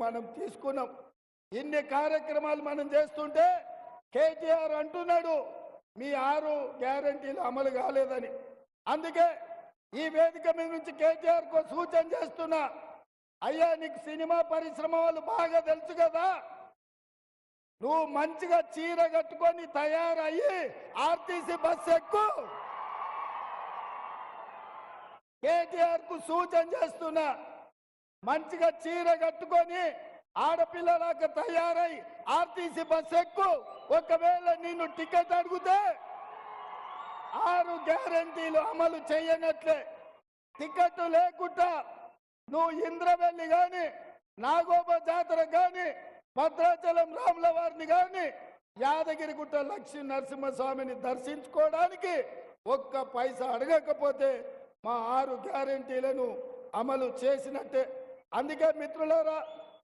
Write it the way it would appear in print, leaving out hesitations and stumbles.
మనం తీసుకున్నాం. ఇన్ని కార్యక్రమాలు మనం చేస్తుంటే కేటీఆర్ అంటున్నాడు మీ 6 గ్యారెంటీలు అమలు కాలేదని. అందుకే ఈ వేదిక మీద నుంచి కేటీఆర్ కు సూచన చేస్తున్నా, అయ్యా నీకు సినిమా పరిశ్రమ వాళ్ళు బాగా తెలుసు కదా, నువ్వు మంచిగా చీర కట్టుకొని తయారయ్యి ఆర్టీసీ బస్ ఎక్కు. కేటీఆర్ కు సూచన చేస్తున్నా, మంచిగా చీర కట్టుకొని ఆడపిల్లలాగా తయారై ఆర్టీసీ బస్ ఎక్కు. ఒకవేళ నిన్ను టికెట్ అడిగితే 6 గ్యారెంటీలు అమలు చేయనట్లే. టికెట్ లేకుండా నువ్వు ఇంద్రవెల్లి గాని, నాగోబ జాతర గాని, భద్రాచలం రాముల వారిని గాని, యాదగిరిగుట్ట లక్ష్మీ నరసింహస్వామిని దర్శించుకోవడానికి ఒక్క పైసా అడగకపోతే మా 6 గ్యారెంటీలను అమలు చేసినట్టే. అందుకే మిత్రులారా,